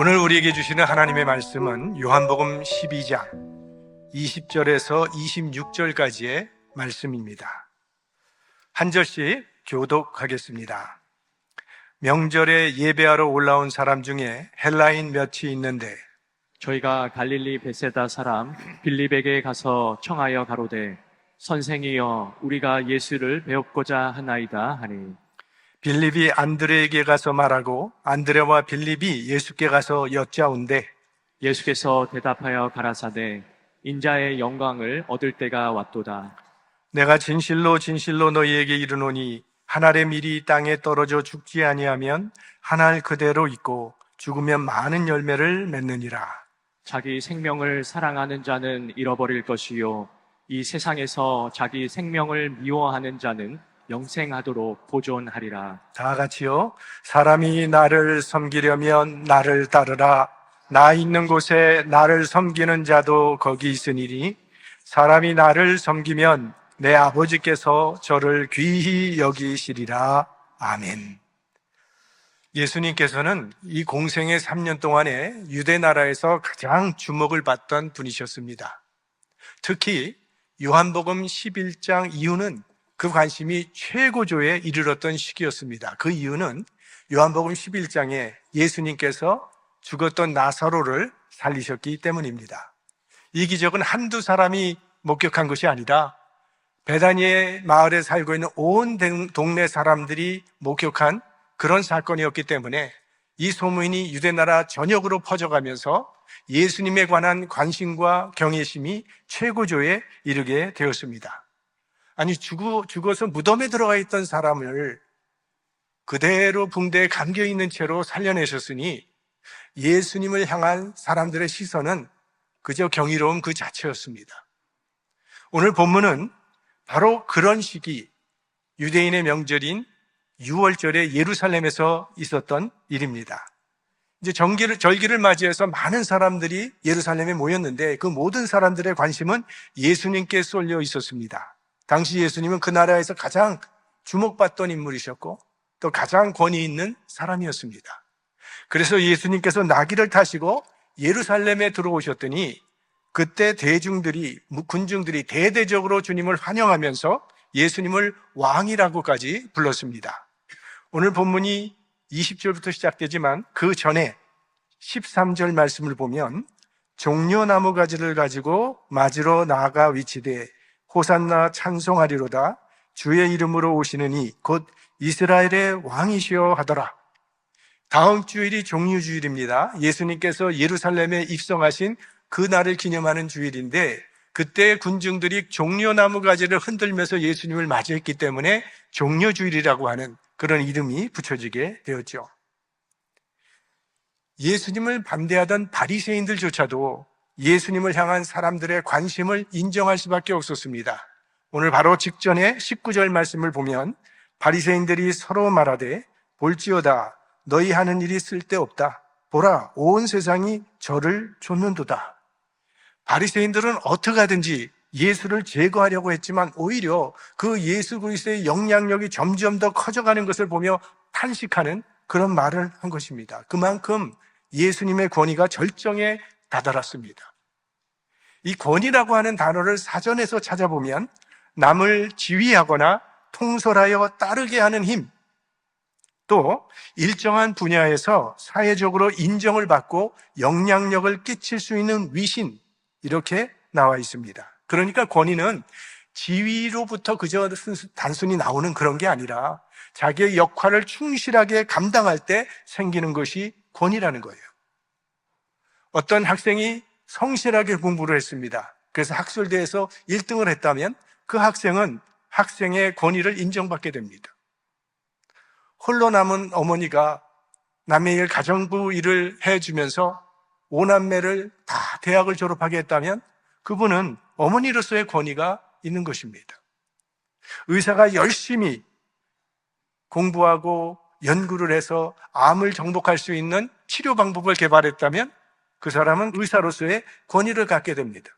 오늘 우리에게 주시는 하나님의 말씀은 요한복음 12장 20절에서 26절까지의 말씀입니다. 한 절씩 교독하겠습니다. 명절에 예배하러 올라온 사람 중에 헬라인 몇이 있는데 저희가 갈릴리 베세다 사람 빌립에게 가서 청하여 가로되 선생이여 우리가 예수를 배웁고자 하나이다 하니 빌립이 안드레에게 가서 말하고 안드레와 빌립이 예수께 가서 여짜온대 예수께서 대답하여 가라사대 인자의 영광을 얻을 때가 왔도다. 내가 진실로 진실로 너희에게 이르노니 한 알의 밀이 땅에 떨어져 죽지 아니하면 한 알 그대로 있고 죽으면 많은 열매를 맺느니라. 자기 생명을 사랑하는 자는 잃어버릴 것이요 이 세상에서 자기 생명을 미워하는 자는 영생하도록 보존하리라. 다 같이요. 사람이 나를 섬기려면 나를 따르라. 나 있는 곳에 나를 섬기는 자도 거기 있으니니 사람이 나를 섬기면 내 아버지께서 저를 귀히 여기시리라. 아멘. 예수님께서는 이 공생의 3년 동안에 유대 나라에서 가장 주목을 받던 분이셨습니다. 특히 요한복음 11장 이후는 그 관심이 최고조에 이르렀던 시기였습니다. 그 이유는 요한복음 11장에 예수님께서 죽었던 나사로를 살리셨기 때문입니다. 이 기적은 한두 사람이 목격한 것이 아니라 베다니의 마을에 살고 있는 온 동네 사람들이 목격한 그런 사건이었기 때문에 이 소문이 유대나라 전역으로 퍼져가면서 예수님에 관한 관심과 경외심이 최고조에 이르게 되었습니다. 아니 죽어서 무덤에 들어가 있던 사람을 그대로 붕대에 감겨 있는 채로 살려내셨으니 예수님을 향한 사람들의 시선은 그저 경이로움 그 자체였습니다. 오늘 본문은 바로 그런 시기 유대인의 명절인 6월절에 예루살렘에서 있었던 일입니다. 이제 절기를 맞이해서 많은 사람들이 예루살렘에 모였는데 그 모든 사람들의 관심은 예수님께 쏠려 있었습니다. 당시 예수님은 그 나라에서 가장 주목받던 인물이셨고 또 가장 권위 있는 사람이었습니다. 그래서 예수님께서 나귀를 타시고 예루살렘에 들어오셨더니 그때 군중들이 대대적으로 주님을 환영하면서 예수님을 왕이라고까지 불렀습니다. 오늘 본문이 20절부터 시작되지만 그 전에 13절 말씀을 보면 종려나무 가지를 가지고 맞으러 나아가 위치되 호산나 찬송하리로다 주의 이름으로 오시는 이 곧 이스라엘의 왕이시여 하더라. 다음 주일이 종려주일입니다. 예수님께서 예루살렘에 입성하신 그 날을 기념하는 주일인데 그때 군중들이 종려나무 가지를 흔들면서 예수님을 맞이했기 때문에 종려주일이라고 하는 그런 이름이 붙여지게 되었죠. 예수님을 반대하던 바리새인들조차도 예수님을 향한 사람들의 관심을 인정할 수밖에 없었습니다. 오늘 바로 직전에 19절 말씀을 보면 바리새인들이 서로 말하되 볼지어다 너희 하는 일이 쓸데없다. 보라 온 세상이 저를 좇는도다. 바리새인들은 어떻게 하든지 예수를 제거하려고 했지만 오히려 그 예수 그리스도의 영향력이 점점 더 커져가는 것을 보며 탄식하는 그런 말을 한 것입니다. 그만큼 예수님의 권위가 절정에 다다랐습니다. 이 권위라고 하는 단어를 사전에서 찾아보면 남을 지휘하거나 통솔하여 따르게 하는 힘, 또 일정한 분야에서 사회적으로 인정을 받고 영향력을 끼칠 수 있는 위신, 이렇게 나와 있습니다. 그러니까 권위는 지위로부터 그저 단순히 나오는 그런 게 아니라 자기의 역할을 충실하게 감당할 때 생기는 것이 권위라는 거예요. 어떤 학생이 성실하게 공부를 했습니다. 그래서 학술대에서 1등을 했다면 그 학생은 학생의 권위를 인정받게 됩니다. 홀로 남은 어머니가 남의 일, 가정부 일을 해주면서 5남매를 다 대학을 졸업하게 했다면 그분은 어머니로서의 권위가 있는 것입니다. 의사가 열심히 공부하고 연구를 해서 암을 정복할 수 있는 치료 방법을 개발했다면 그 사람은 의사로서의 권위를 갖게 됩니다.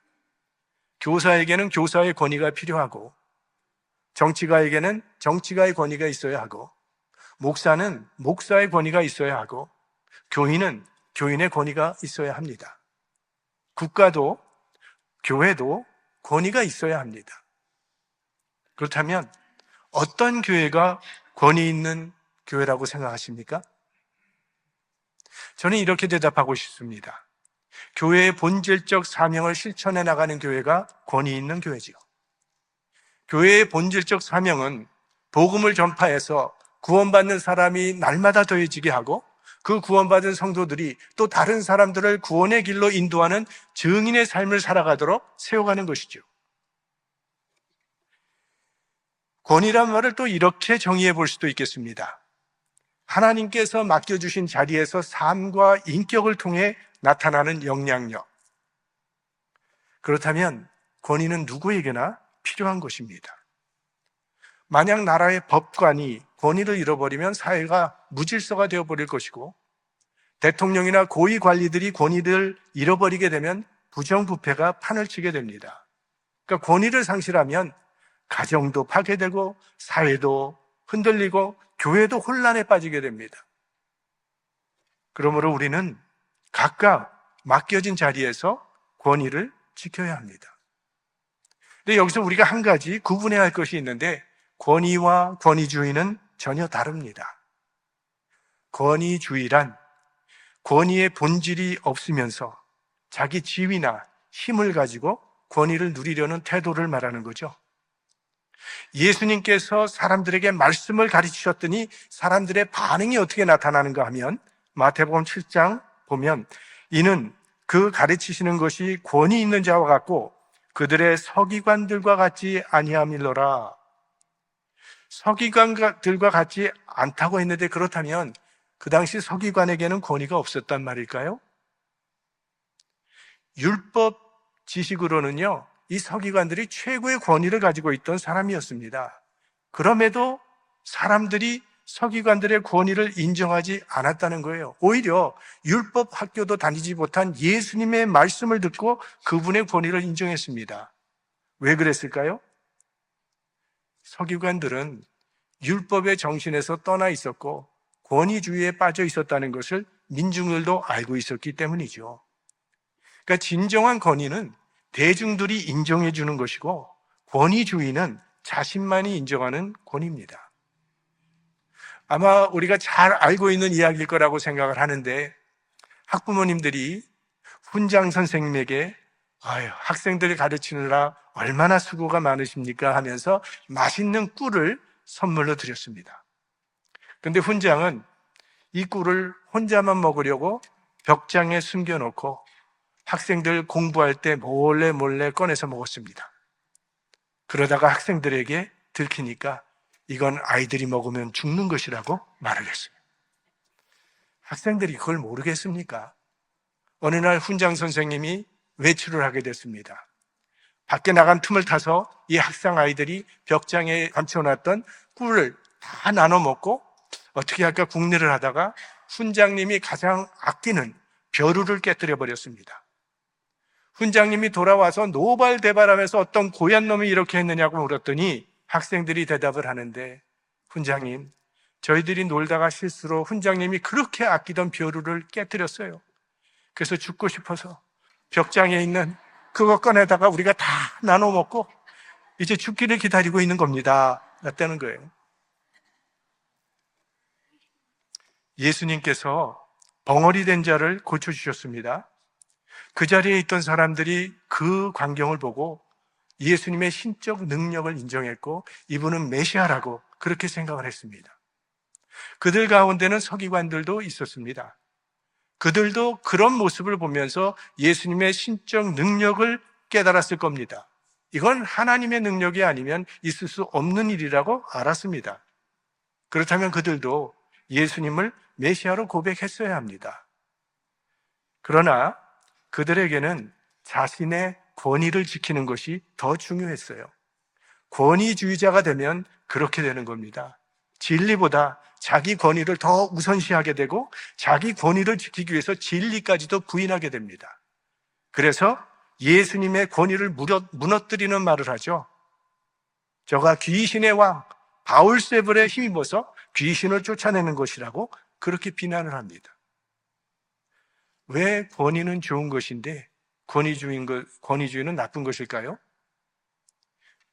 교사에게는 교사의 권위가 필요하고 정치가에게는 정치가의 권위가 있어야 하고 목사는 목사의 권위가 있어야 하고 교인은 교인의 권위가 있어야 합니다. 국가도 교회도 권위가 있어야 합니다. 그렇다면 어떤 교회가 권위 있는 교회라고 생각하십니까? 저는 이렇게 대답하고 싶습니다. 교회의 본질적 사명을 실천해 나가는 교회가 권위 있는 교회지요. 교회의 본질적 사명은 복음을 전파해서 구원받는 사람이 날마다 더해지게 하고 그 구원받은 성도들이 또 다른 사람들을 구원의 길로 인도하는 증인의 삶을 살아가도록 세워가는 것이죠. 권위란 말을 또 이렇게 정의해 볼 수도 있겠습니다. 하나님께서 맡겨주신 자리에서 삶과 인격을 통해 나타나는 영향력. 그렇다면 권위는 누구에게나 필요한 것입니다. 만약 나라의 법관이 권위를 잃어버리면 사회가 무질서가 되어버릴 것이고 대통령이나 고위 관리들이 권위를 잃어버리게 되면 부정부패가 판을 치게 됩니다. 그러니까 권위를 상실하면 가정도 파괴되고 사회도 흔들리고 교회도 혼란에 빠지게 됩니다. 그러므로 우리는 각각 맡겨진 자리에서 권위를 지켜야 합니다. 근데 여기서 우리가 한 가지 구분해야 할 것이 있는데 권위와 권위주의는 전혀 다릅니다. 권위주의란 권위의 본질이 없으면서 자기 지위나 힘을 가지고 권위를 누리려는 태도를 말하는 거죠. 예수님께서 사람들에게 말씀을 가르치셨더니 사람들의 반응이 어떻게 나타나는가 하면 마태복음 7장 보면 이는 그 가르치시는 것이 권위 있는 자와 같고 그들의 서기관들과 같지 아니함일러라. 서기관들과 같지 않다고 했는데 그렇다면 그 당시 서기관에게는 권위가 없었단 말일까요? 율법 지식으로는요, 이 서기관들이 최고의 권위를 가지고 있던 사람이었습니다. 그럼에도 사람들이 서기관들의 권위를 인정하지 않았다는 거예요. 오히려 율법 학교도 다니지 못한 예수님의 말씀을 듣고 그분의 권위를 인정했습니다. 왜 그랬을까요? 서기관들은 율법의 정신에서 떠나 있었고 권위주의에 빠져 있었다는 것을 민중들도 알고 있었기 때문이죠. 그러니까 진정한 권위는 대중들이 인정해 주는 것이고 권위주의는 자신만이 인정하는 권위입니다. 아마 우리가 잘 알고 있는 이야기일 거라고 생각을 하는데 학부모님들이 훈장 선생님에게 학생들을 가르치느라 얼마나 수고가 많으십니까 하면서 맛있는 꿀을 선물로 드렸습니다. 그런데 훈장은 이 꿀을 혼자만 먹으려고 벽장에 숨겨놓고 학생들 공부할 때 몰래 꺼내서 먹었습니다. 그러다가 학생들에게 들키니까 이건 아이들이 먹으면 죽는 것이라고 말을 했어요. 학생들이 그걸 모르겠습니까? 어느 날 훈장 선생님이 외출을 하게 됐습니다. 밖에 나간 틈을 타서 이 학생 아이들이 벽장에 감춰놨던 꿀을 다 나눠 먹고 어떻게 할까 궁리를 하다가 훈장님이 가장 아끼는 벼루를 깨뜨려 버렸습니다. 훈장님이 돌아와서 노발대발하면서 어떤 고얀 놈이 이렇게 했느냐고 물었더니 학생들이 대답을 하는데 훈장님, 저희들이 놀다가 실수로 훈장님이 그렇게 아끼던 벼루를 깨뜨렸어요. 그래서 죽고 싶어서 벽장에 있는 그거 꺼내다가 우리가 다 나눠 먹고 이제 죽기를 기다리고 있는 겁니다. 라는 거예요. 예수님께서 벙어리 된 자를 고쳐주셨습니다. 그 자리에 있던 사람들이 그 광경을 보고 예수님의 신적 능력을 인정했고 이분은 메시아라고 그렇게 생각을 했습니다. 그들 가운데는 서기관들도 있었습니다. 그들도 그런 모습을 보면서 예수님의 신적 능력을 깨달았을 겁니다. 이건 하나님의 능력이 아니면 있을 수 없는 일이라고 알았습니다. 그렇다면 그들도 예수님을 메시아로 고백했어야 합니다. 그러나 그들에게는 자신의 권위를 지키는 것이 더 중요했어요. 권위주의자가 되면 그렇게 되는 겁니다. 진리보다 자기 권위를 더 우선시하게 되고 자기 권위를 지키기 위해서 진리까지도 부인하게 됩니다. 그래서 예수님의 권위를 무너뜨리는 말을 하죠. 저가 귀신의 왕 바울세불에 힘입어서 귀신을 쫓아내는 것이라고 그렇게 비난을 합니다. 왜 권위는 좋은 것인데 권위주의는 나쁜 것일까요?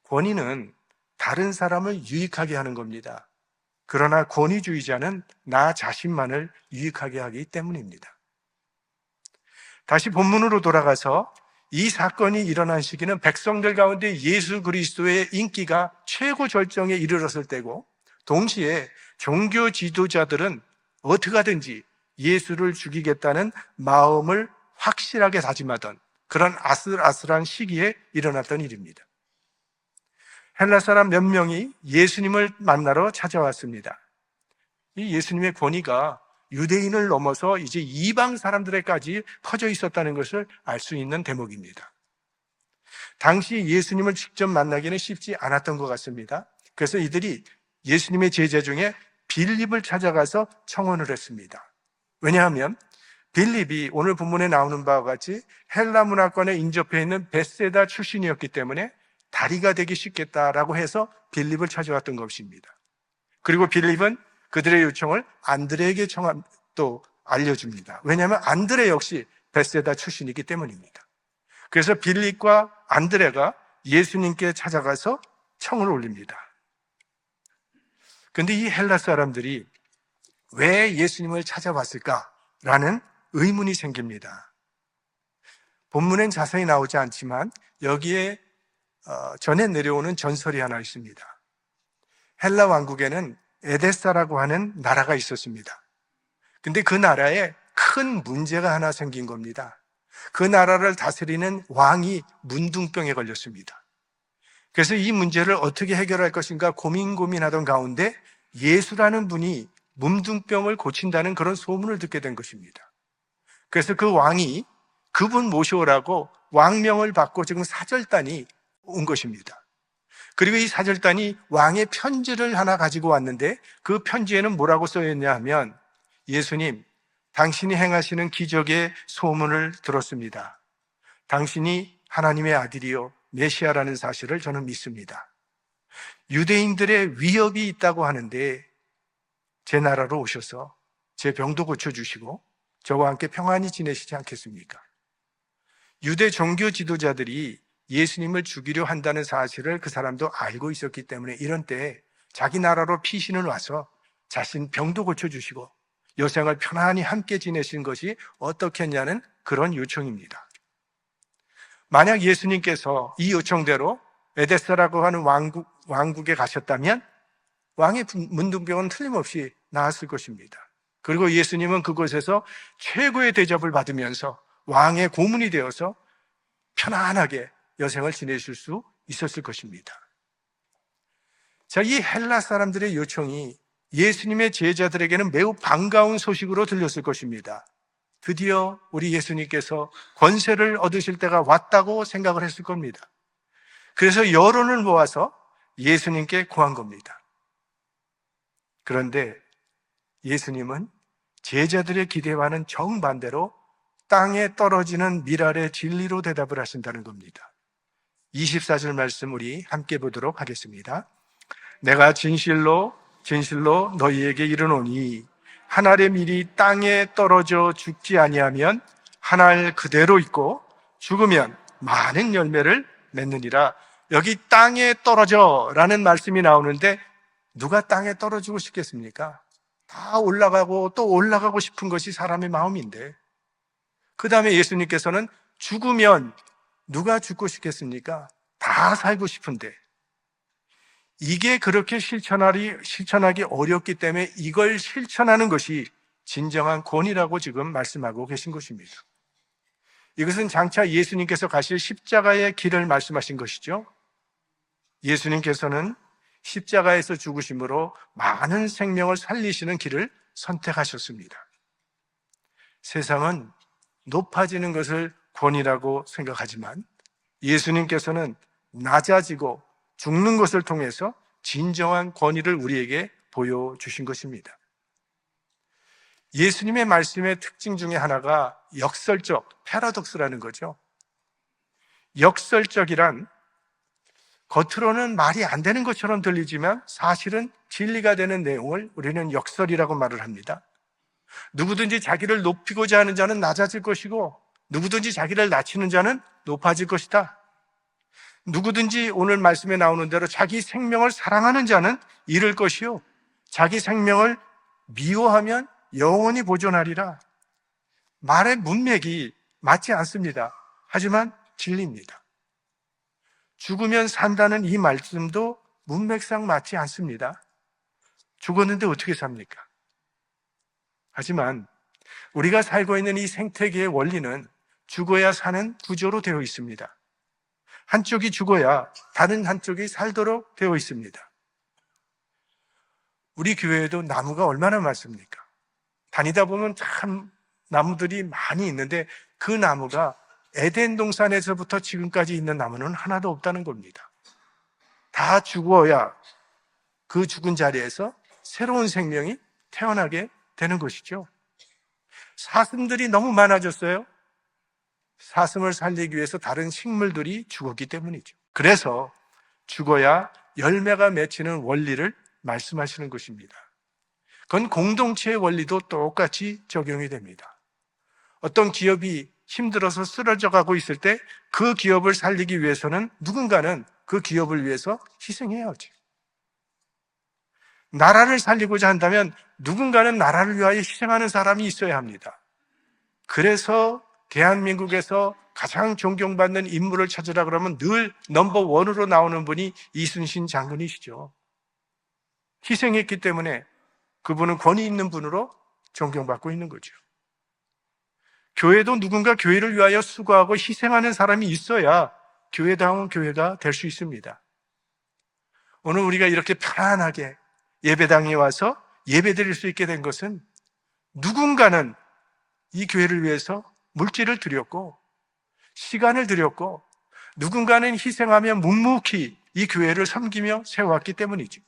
권위는 다른 사람을 유익하게 하는 겁니다. 그러나 권위주의자는 나 자신만을 유익하게 하기 때문입니다. 다시 본문으로 돌아가서 이 사건이 일어난 시기는 백성들 가운데 예수 그리스도의 인기가 최고 절정에 이르렀을 때고, 동시에 종교 지도자들은 어떻게 하든지 예수를 죽이겠다는 마음을 확실하게 다짐하던 그런 아슬아슬한 시기에 일어났던 일입니다. 헬라 사람 몇 명이 예수님을 만나러 찾아왔습니다. 이 예수님의 권위가 유대인을 넘어서 이제 이방 사람들에까지 퍼져 있었다는 것을 알 수 있는 대목입니다. 당시 예수님을 직접 만나기는 쉽지 않았던 것 같습니다. 그래서 이들이 예수님의 제자 중에 빌립을 찾아가서 청혼을 했습니다. 왜냐하면 빌립이 오늘 본문에 나오는 바와 같이 헬라 문화권에 인접해 있는 베세다 출신이었기 때문에 다리가 되기 쉽겠다라고 해서 빌립을 찾아왔던 것입니다. 그리고 빌립은 그들의 요청을 안드레에게 또 알려줍니다. 왜냐하면 안드레 역시 베세다 출신이기 때문입니다. 그래서 빌립과 안드레가 예수님께 찾아가서 청을 올립니다. 그런데 이 헬라 사람들이 왜 예수님을 찾아왔을까라는 의문이 생깁니다. 본문엔 자세히 나오지 않지만 여기에 전해 내려오는 전설이 하나 있습니다. 헬라 왕국에는 에데사라고 하는 나라가 있었습니다. 근데 그 나라에 큰 문제가 하나 생긴 겁니다. 그 나라를 다스리는 왕이 문둥병에 걸렸습니다. 그래서 이 문제를 어떻게 해결할 것인가 고민하던 가운데 예수라는 분이 문둥병을 고친다는 그런 소문을 듣게 된 것입니다. 그래서 그 왕이 그분 모셔오라고 왕명을 받고 지금 사절단이 온 것입니다. 그리고 이 사절단이 왕의 편지를 하나 가지고 왔는데 그 편지에는 뭐라고 써있냐 하면, 예수님, 당신이 행하시는 기적의 소문을 들었습니다. 당신이 하나님의 아들이요 메시아라는 사실을 저는 믿습니다. 유대인들의 위협이 있다고 하는데 제 나라로 오셔서 제 병도 고쳐주시고 저와 함께 평안히 지내시지 않겠습니까? 유대 종교 지도자들이 예수님을 죽이려 한다는 사실을 그 사람도 알고 있었기 때문에 이런 때에 자기 나라로 피신을 와서 자신 병도 고쳐주시고 여생을 편안히 함께 지내신 것이 어떻겠냐는 그런 요청입니다. 만약 예수님께서 이 요청대로 에데사라고 하는 왕국에 가셨다면 왕의 문둥병은 틀림없이 나았을 것입니다. 그리고 예수님은 그곳에서 최고의 대접을 받으면서 왕의 고문이 되어서 편안하게 여생을 지내실 수 있었을 것입니다. 자, 이 헬라 사람들의 요청이 예수님의 제자들에게는 매우 반가운 소식으로 들렸을 것입니다. 드디어 우리 예수님께서 권세를 얻으실 때가 왔다고 생각을 했을 겁니다. 그래서 여론을 모아서 예수님께 구한 겁니다. 그런데 예수님은 제자들의 기대와는 정반대로 땅에 떨어지는 밀알의 진리로 대답을 하신다는 겁니다. 24절 말씀 우리 함께 보도록 하겠습니다. 내가 진실로 너희에게 이르노니 한 알의 밀이 땅에 떨어져 죽지 아니하면 한 알 그대로 있고 죽으면 많은 열매를 맺느니라. 여기 땅에 떨어져라는 말씀이 나오는데 누가 땅에 떨어지고 싶겠습니까? 다 올라가고 또 올라가고 싶은 것이 사람의 마음인데, 그 다음에 예수님께서는 죽으면 누가 죽고 싶겠습니까? 다 살고 싶은데, 이게 그렇게 실천하기 어렵기 때문에 이걸 실천하는 것이 진정한 권위라고 지금 말씀하고 계신 것입니다. 이것은 장차 예수님께서 가실 십자가의 길을 말씀하신 것이죠. 예수님께서는 십자가에서 죽으심으로 많은 생명을 살리시는 길을 선택하셨습니다. 세상은 높아지는 것을 권위라고 생각하지만 예수님께서는 낮아지고 죽는 것을 통해서 진정한 권위를 우리에게 보여주신 것입니다. 예수님의 말씀의 특징 중에 하나가 역설적, 패러독스라는 거죠. 역설적이란 겉으로는 말이 안 되는 것처럼 들리지만 사실은 진리가 되는 내용을 우리는 역설이라고 말을 합니다. 누구든지 자기를 높이고자 하는 자는 낮아질 것이고 누구든지 자기를 낮추는 자는 높아질 것이다. 누구든지 오늘 말씀에 나오는 대로 자기 생명을 사랑하는 자는 잃을 것이요 자기 생명을 미워하면 영원히 보존하리라. 말의 문맥이 맞지 않습니다. 하지만 진리입니다. 죽으면 산다는 이 말씀도 문맥상 맞지 않습니다. 죽었는데 어떻게 삽니까? 하지만 우리가 살고 있는 이 생태계의 원리는 죽어야 사는 구조로 되어 있습니다. 한쪽이 죽어야 다른 한쪽이 살도록 되어 있습니다. 우리 교회에도 나무가 얼마나 많습니까? 다니다 보면 참 나무들이 많이 있는데 그 나무가 에덴 동산에서부터 지금까지 있는 나무는 하나도 없다는 겁니다. 다 죽어야 그 죽은 자리에서 새로운 생명이 태어나게 되는 것이죠. 사슴들이 너무 많아졌어요. 사슴을 살리기 위해서 다른 식물들이 죽었기 때문이죠. 그래서 죽어야 열매가 맺히는 원리를 말씀하시는 것입니다. 그건 공동체의 원리도 똑같이 적용이 됩니다. 어떤 기업이 힘들어서 쓰러져 가고 있을 때 그 기업을 살리기 위해서는 누군가는 그 기업을 위해서 희생해야지. 나라를 살리고자 한다면 누군가는 나라를 위하여 희생하는 사람이 있어야 합니다. 그래서 대한민국에서 가장 존경받는 인물을 찾으라 그러면 늘 넘버1으로 나오는 분이 이순신 장군이시죠. 희생했기 때문에 그분은 권위 있는 분으로 존경받고 있는 거죠. 교회도 누군가 교회를 위하여 수고하고 희생하는 사람이 있어야 교회다운 교회가 될 수 있습니다. 오늘 우리가 이렇게 편안하게 예배당에 와서 예배 드릴 수 있게 된 것은 누군가는 이 교회를 위해서 물질을 드렸고 시간을 드렸고 누군가는 희생하며 묵묵히 이 교회를 섬기며 세워왔기 때문이죠.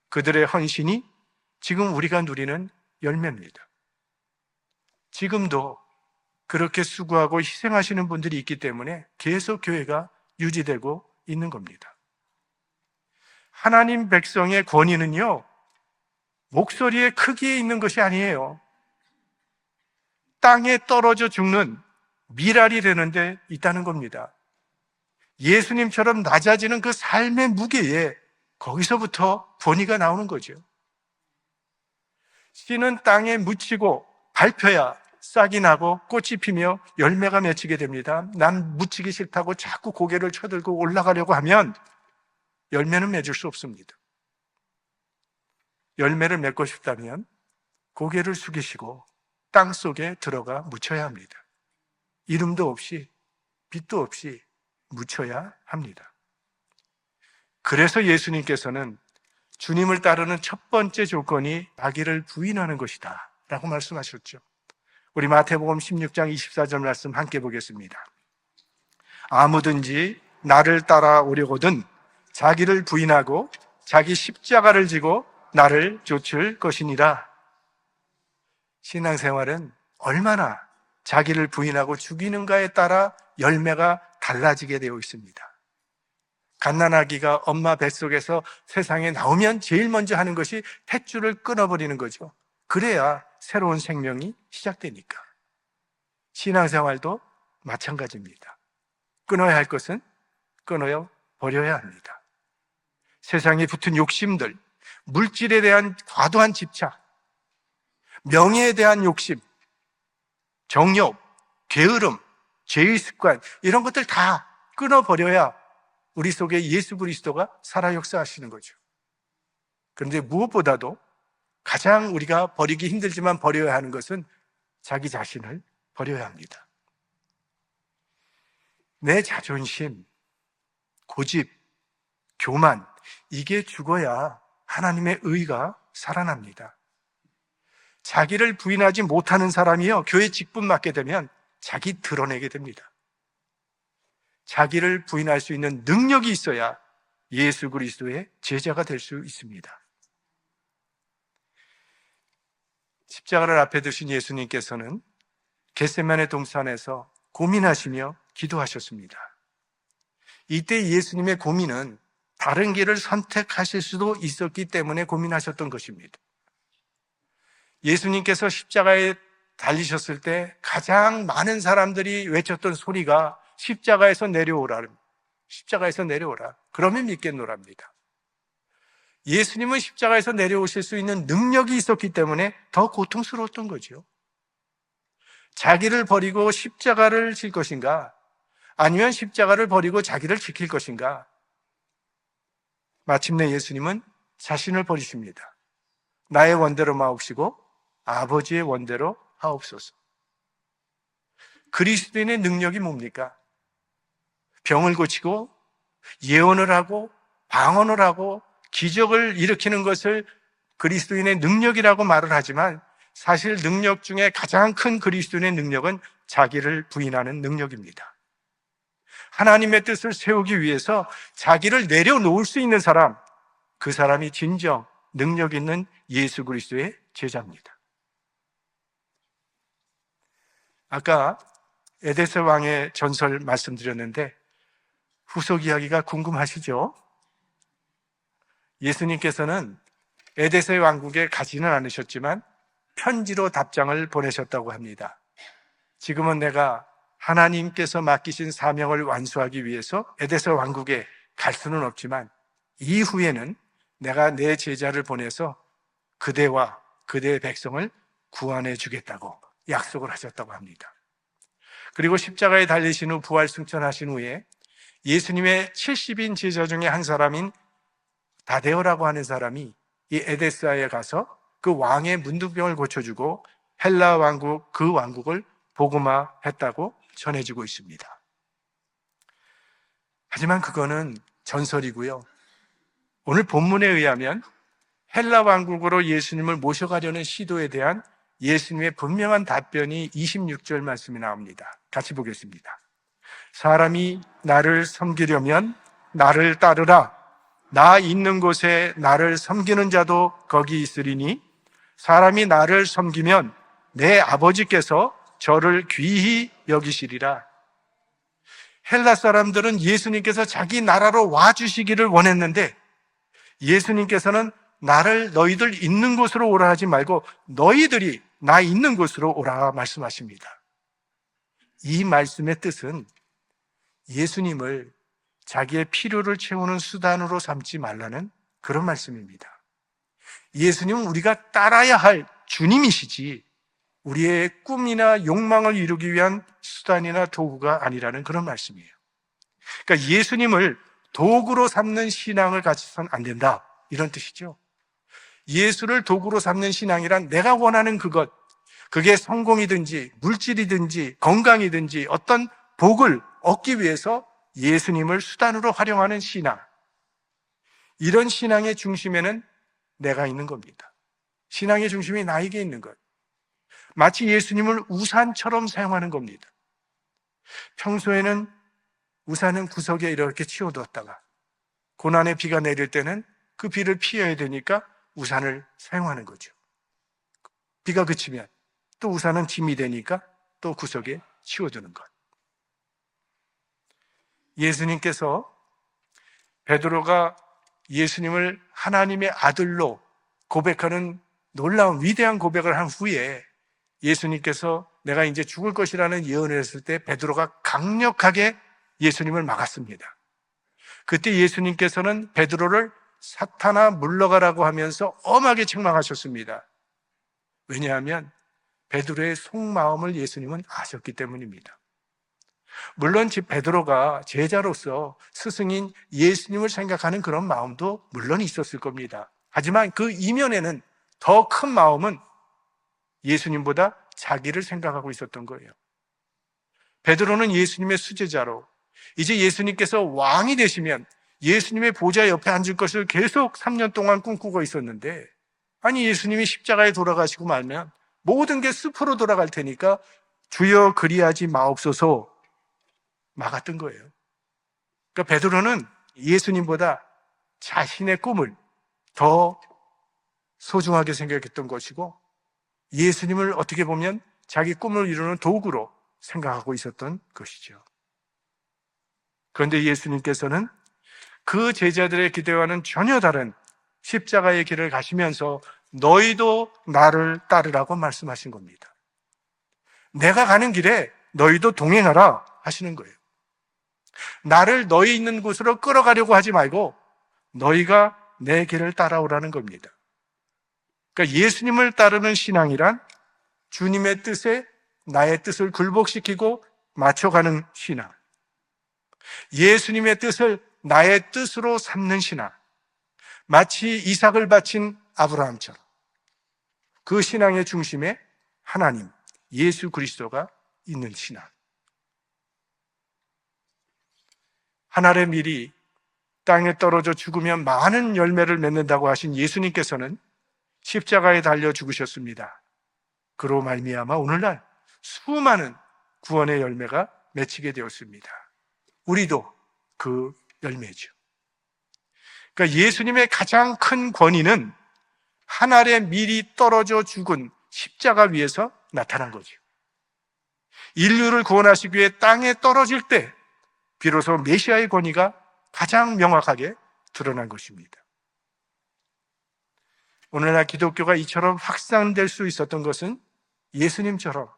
그들의 헌신이 지금 우리가 누리는 열매입니다. 지금도 그렇게 수고하고 희생하시는 분들이 있기 때문에 계속 교회가 유지되고 있는 겁니다. 하나님 백성의 권위는요, 목소리의 크기에 있는 것이 아니에요. 땅에 떨어져 죽는 미랄이 되는데 있다는 겁니다. 예수님처럼 낮아지는 그 삶의 무게에 거기서부터 권위가 나오는 거죠. 씨는 땅에 묻히고 밟혀야 싹이 나고 꽃이 피며 열매가 맺히게 됩니다. 난 묻히기 싫다고 자꾸 고개를 쳐들고 올라가려고 하면 열매는 맺을 수 없습니다. 열매를 맺고 싶다면 고개를 숙이시고 땅 속에 들어가 묻혀야 합니다. 이름도 없이 빛도 없이 묻혀야 합니다. 그래서 예수님께서는 주님을 따르는 첫 번째 조건이 자기를 부인하는 것이다 라고 말씀하셨죠. 우리 마태복음 16장 24절 말씀 함께 보겠습니다. 아무든지 나를 따라오려거든 자기를 부인하고 자기 십자가를 지고 나를 좇을 것이니라. 신앙생활은 얼마나 자기를 부인하고 죽이는가에 따라 열매가 달라지게 되어 있습니다. 갓난아기가 엄마 뱃속에서 세상에 나오면 제일 먼저 하는 것이 탯줄을 끊어버리는 거죠. 그래야 새로운 생명이 시작되니까. 신앙생활도 마찬가지입니다. 끊어야 할 것은 끊어 버려야 합니다. 세상에 붙은 욕심들, 물질에 대한 과도한 집착, 명예에 대한 욕심, 정욕, 게으름, 죄의 습관 이런 것들 다 끊어버려야 우리 속에 예수 그리스도가 살아 역사하시는 거죠. 그런데 무엇보다도 가장 우리가 버리기 힘들지만 버려야 하는 것은 자기 자신을 버려야 합니다. 내 자존심, 고집, 교만 이게 죽어야 하나님의 의가 살아납니다. 자기를 부인하지 못하는 사람이요 교회 직분 맡게 되면 자기 드러내게 됩니다. 자기를 부인할 수 있는 능력이 있어야 예수 그리스도의 제자가 될 수 있습니다. 십자가를 앞에 두신 예수님께서는 겟세마네 동산에서 고민하시며 기도하셨습니다. 이때 예수님의 고민은 다른 길을 선택하실 수도 있었기 때문에 고민하셨던 것입니다. 예수님께서 십자가에 달리셨을 때 가장 많은 사람들이 외쳤던 소리가 십자가에서 내려오라. 십자가에서 내려오라. 그러면 믿겠노랍니다. 예수님은 십자가에서 내려오실 수 있는 능력이 있었기 때문에 더 고통스러웠던 거죠. 자기를 버리고 십자가를 질 것인가? 아니면 십자가를 버리고 자기를 지킬 것인가? 마침내 예수님은 자신을 버리십니다. 나의 원대로 마옵시고 아버지의 원대로 하옵소서. 그리스도인의 능력이 뭡니까? 병을 고치고 예언을 하고 방언을 하고 기적을 일으키는 것을 그리스도인의 능력이라고 말을 하지만 사실 능력 중에 가장 큰 그리스도인의 능력은 자기를 부인하는 능력입니다. 하나님의 뜻을 세우기 위해서 자기를 내려놓을 수 있는 사람, 그 사람이 진정 능력 있는 예수 그리스도의 제자입니다. 아까 에데스 왕의 전설 말씀드렸는데 후속 이야기가 궁금하시죠? 예수님께서는 에데스의 왕국에 가지는 않으셨지만 편지로 답장을 보내셨다고 합니다. 지금은 내가 하나님께서 맡기신 사명을 완수하기 위해서 에데스 왕국에 갈 수는 없지만 이후에는 내가 내 제자를 보내서 그대와 그대의 백성을 구원해 주겠다고 약속을 하셨다고 합니다. 그리고 십자가에 달리신 후 부활 승천하신 후에 예수님의 70인 제자 중에 한 사람인 다데오라고 하는 사람이 이 에데스아에 가서 그 왕의 문둥병을 고쳐주고 헬라 왕국, 그 왕국을 복음화했다고 전해지고 있습니다. 하지만 그거는 전설이고요. 오늘 본문에 의하면 헬라 왕국으로 예수님을 모셔가려는 시도에 대한 예수님의 분명한 답변이 26절 말씀에 나옵니다. 같이 보겠습니다. 사람이 나를 섬기려면 나를 따르라. 나 있는 곳에 나를 섬기는 자도 거기 있으리니 사람이 나를 섬기면 내 아버지께서 저를 귀히 여기시리라. 헬라 사람들은 예수님께서 자기 나라로 와주시기를 원했는데 예수님께서는 나를 너희들 있는 곳으로 오라 하지 말고 너희들이 나 있는 곳으로 오라 말씀하십니다. 이 말씀의 뜻은 예수님을 자기의 필요를 채우는 수단으로 삼지 말라는 그런 말씀입니다. 예수님은 우리가 따라야 할 주님이시지 우리의 꿈이나 욕망을 이루기 위한 수단이나 도구가 아니라는 그런 말씀이에요. 그러니까 예수님을 도구로 삼는 신앙을 가지서는 안 된다, 이런 뜻이죠. 예수를 도구로 삼는 신앙이란 내가 원하는 그것, 그게 성공이든지 물질이든지 건강이든지 어떤 복을 얻기 위해서 예수님을 수단으로 활용하는 신앙, 이런 신앙의 중심에는 내가 있는 겁니다. 신앙의 중심이 나에게 있는 것, 마치 예수님을 우산처럼 사용하는 겁니다. 평소에는 우산은 구석에 이렇게 치워두었다가 고난의 비가 내릴 때는 그 비를 피해야 되니까 우산을 사용하는 거죠. 비가 그치면 또 우산은 짐이 되니까 또 구석에 치워두는 것. 예수님께서 베드로가 예수님을 하나님의 아들로 고백하는 놀라운 위대한 고백을 한 후에 예수님께서 내가 이제 죽을 것이라는 예언을 했을 때 베드로가 강력하게 예수님을 막았습니다. 그때 예수님께서는 베드로를 사탄아 물러가라고 하면서 엄하게 책망하셨습니다. 왜냐하면 베드로의 속마음을 예수님은 아셨기 때문입니다. 물론 베드로가 제자로서 스승인 예수님을 생각하는 그런 마음도 물론 있었을 겁니다. 하지만 그 이면에는 더 큰 마음은 예수님보다 자기를 생각하고 있었던 거예요. 베드로는 예수님의 수제자로 이제 예수님께서 왕이 되시면 예수님의 보좌 옆에 앉을 것을 계속 3년 동안 꿈꾸고 있었는데, 아니 예수님이 십자가에 돌아가시고 말면 모든 게 숲으로 돌아갈 테니까 주여 그리하지 마옵소서 막았던 거예요. 그러니까 베드로는 예수님보다 자신의 꿈을 더 소중하게 생각했던 것이고 예수님을 어떻게 보면 자기 꿈을 이루는 도구로 생각하고 있었던 것이죠. 그런데 예수님께서는 그 제자들의 기대와는 전혀 다른 십자가의 길을 가시면서 너희도 나를 따르라고 말씀하신 겁니다. 내가 가는 길에 너희도 동행하라 하시는 거예요. 나를 너희 있는 곳으로 끌어가려고 하지 말고 너희가 내 길을 따라오라는 겁니다. 그러니까 예수님을 따르는 신앙이란 주님의 뜻에 나의 뜻을 굴복시키고 맞춰가는 신앙, 예수님의 뜻을 나의 뜻으로 삼는 신앙, 마치 이삭을 바친 아브라함처럼 그 신앙의 중심에 하나님, 예수 그리스도가 있는 신앙. 하늘의 밀이 땅에 떨어져 죽으면 많은 열매를 맺는다고 하신 예수님께서는 십자가에 달려 죽으셨습니다. 그로 말미암아 오늘날 수많은 구원의 열매가 맺히게 되었습니다. 우리도 그 열매죠. 그러니까 예수님의 가장 큰 권위는 하늘의 밀이 떨어져 죽은 십자가 위에서 나타난 거죠. 인류를 구원하시기 위해 땅에 떨어질 때 비로소 메시아의 권위가 가장 명확하게 드러난 것입니다. 오늘날 기독교가 이처럼 확산될 수 있었던 것은 예수님처럼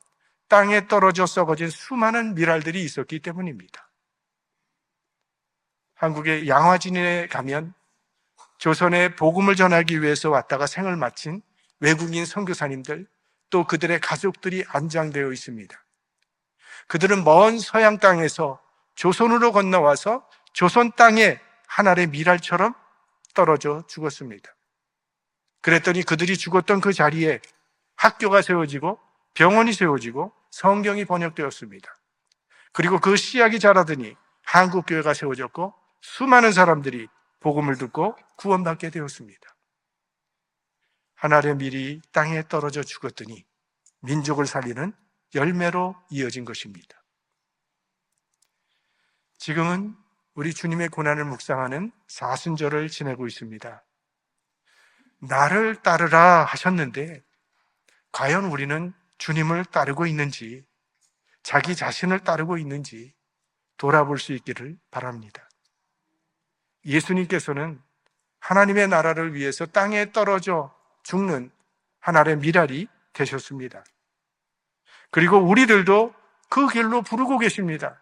땅에 떨어져 썩어진 수많은 밀알들이 있었기 때문입니다. 한국의 양화진에 가면 조선에 복음을 전하기 위해서 왔다가 생을 마친 외국인 선교사님들, 또 그들의 가족들이 안장되어 있습니다. 그들은 먼 서양 땅에서 조선으로 건너와서 조선 땅에 하늘의 밀알처럼 떨어져 죽었습니다. 그랬더니 그들이 죽었던 그 자리에 학교가 세워지고 병원이 세워지고 성경이 번역되었습니다. 그리고 그 씨앗이 자라더니 한국교회가 세워졌고 수많은 사람들이 복음을 듣고 구원받게 되었습니다. 하늘의 밀이 땅에 떨어져 죽었더니 민족을 살리는 열매로 이어진 것입니다. 지금은 우리 주님의 고난을 묵상하는 사순절을 지내고 있습니다. 나를 따르라 하셨는데 과연 우리는 주님을 따르고 있는지, 자기 자신을 따르고 있는지 돌아볼 수 있기를 바랍니다. 예수님께서는 하나님의 나라를 위해서 땅에 떨어져 죽는 하늘의 밀알이 되셨습니다. 그리고 우리들도 그 길로 부르고 계십니다.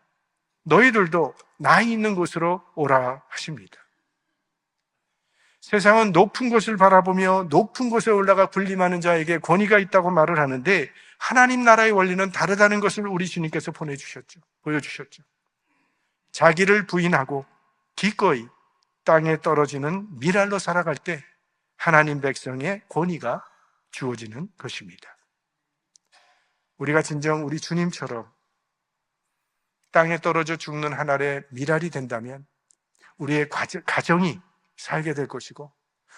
너희들도 나 있는 곳으로 오라 하십니다. 세상은 높은 곳을 바라보며 높은 곳에 올라가 군림하는 자에게 권위가 있다고 말을 하는데 하나님 나라의 원리는 다르다는 것을 우리 주님께서 보여주셨죠. 자기를 부인하고 기꺼이 땅에 떨어지는 밀알로 살아갈 때 하나님 백성의 권위가 주어지는 것입니다. 우리가 진정 우리 주님처럼 땅에 떨어져 죽는 하늘의 밀알이 된다면 우리의 가정이 살게 될 것이고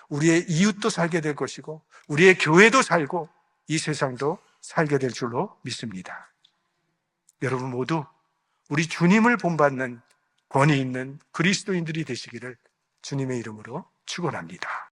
우리의 이웃도 살게 될 것이고 우리의 교회도 살고 이 세상도 살게 될 줄로 믿습니다. 여러분 모두 우리 주님을 본받는 권위 있는 그리스도인들이 되시기를 주님의 이름으로 축원합니다.